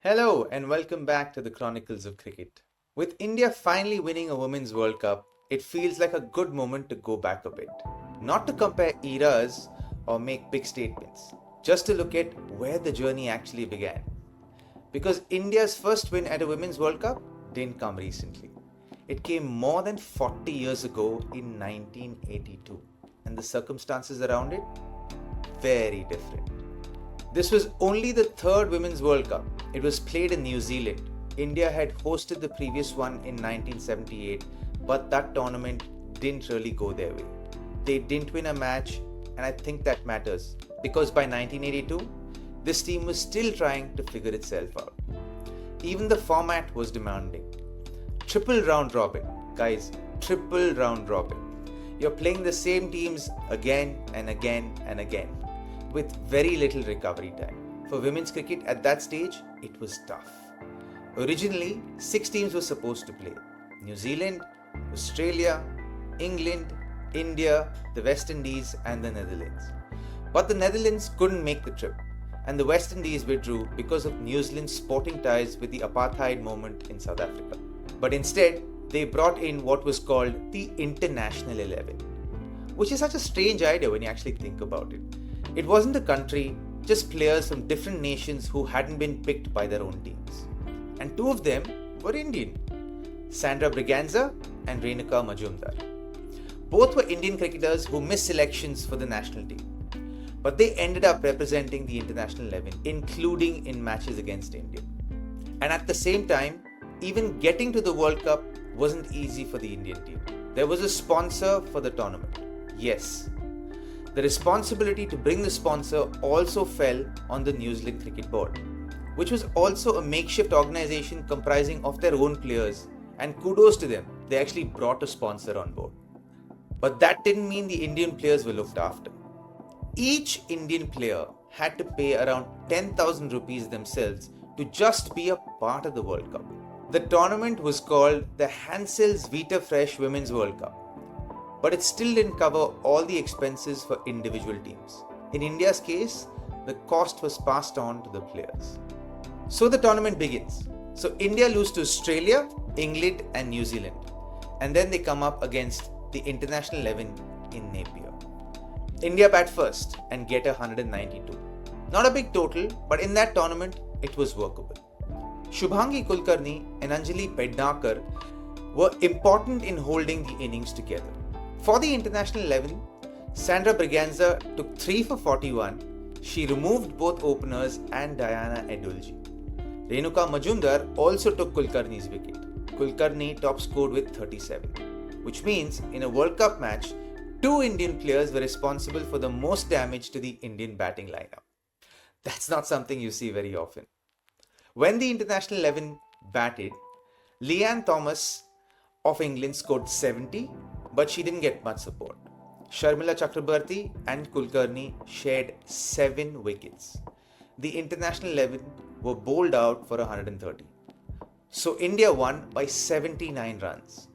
Hello and welcome back to the Chronicles of Cricket. With India finally winning a Women's World Cup, it feels like a good moment to go back a bit. Not to compare eras or make big statements, just to look at where the journey actually began. Because India's first win at a Women's World Cup didn't come recently. It came more than 40 years ago in 1982, and the circumstances around it, very different. This was only the third Women's World Cup. It was played in New Zealand. India had hosted the previous one in 1978, but that tournament didn't really go their way. They didn't win a match, and I think that matters because by 1982, this team was still trying to figure itself out. Even the format was demanding. Triple round robin. Guys, triple round robin. You're playing the same teams again and again and again, with very little recovery time. For women's cricket at that stage, it was tough. Originally, 6 teams were supposed to play: New Zealand, Australia, England, India, the West Indies, and the Netherlands. But the Netherlands couldn't make the trip, and the West Indies withdrew because of New Zealand's sporting ties with the apartheid movement in South Africa. But instead, they brought in what was called the International 11, which is such a strange idea when you actually think about it. It wasn't a country, just players from different nations who hadn't been picked by their own teams. And 2 of them were Indian: Sandra Braganza and Renuka Majumdar. Both were Indian cricketers who missed selections for the national team. But they ended up representing the International 11, including in matches against India. And at the same time, even getting to the World Cup wasn't easy for the Indian team. There was a sponsor for the tournament. Yes. The responsibility to bring the sponsor also fell on the New Zealand Cricket Board, which was also a makeshift organization comprising of their own players, and kudos to them, they actually brought a sponsor on board. But that didn't mean the Indian players were looked after. Each Indian player had to pay around 10,000 rupees themselves to just be a part of the World Cup. The tournament was called the Hansel's Vita Fresh Women's World Cup, but it still didn't cover all the expenses for individual teams. In India's case, the cost was passed on to the players. So the tournament begins. So India lose to Australia, England and New Zealand, and then they come up against the International 11 in Napier. India bat first and get 192. Not a big total, but in that tournament, it was workable. Shubhangi Kulkarni and Anjali Pednakar were important in holding the innings together. For the International 11, Sandra Braganza took 3 for 41. She removed both openers and Diana Edulji. Renuka Majumdar also took Kulkarni's wicket. Kulkarni top scored with 37, which means in a World Cup match, 2 Indian players were responsible for the most damage to the Indian batting lineup. That's not something you see very often. When the International 11 batted, Leanne Thomas of England scored 70, but she didn't get much support. Sharmila Chakrabarti and Kulkarni shared 7 wickets. The International 11 were bowled out for 130. So India won by 79 runs.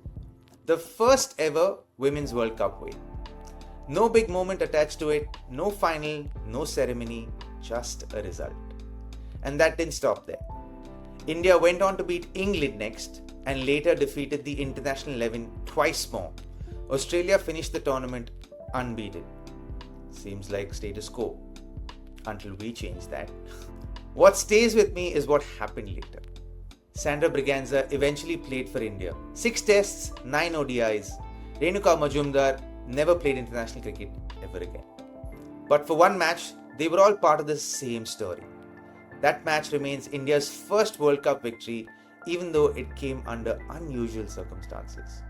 The first ever Women's World Cup win. No big moment attached to it, no final, no ceremony, just a result. And that didn't stop there. India went on to beat England next and later defeated the International 11 twice more. Australia finished the tournament unbeaten. Seems like status quo until we change that. What stays with me is what happened later. Sandra Braganza eventually played for India. 6 tests, 9 ODIs. Renuka Majumdar never played international cricket ever again. But for one match, they were all part of the same story. That match remains India's first World Cup victory, even though it came under unusual circumstances.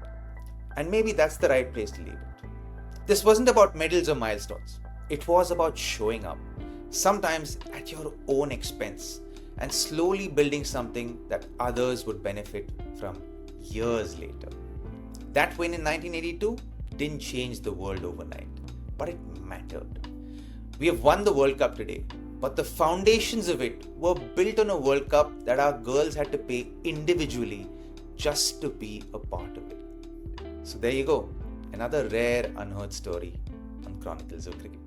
And maybe that's the right place to leave it. This wasn't about medals or milestones. It was about showing up, sometimes at your own expense, and slowly building something that others would benefit from years later. That win in 1982 didn't change the world overnight, but it mattered. We have won the World Cup today, but the foundations of it were built on a World Cup that our girls had to pay individually just to be a part of it. So there you go, another rare unheard story on Chronicles of Cricket.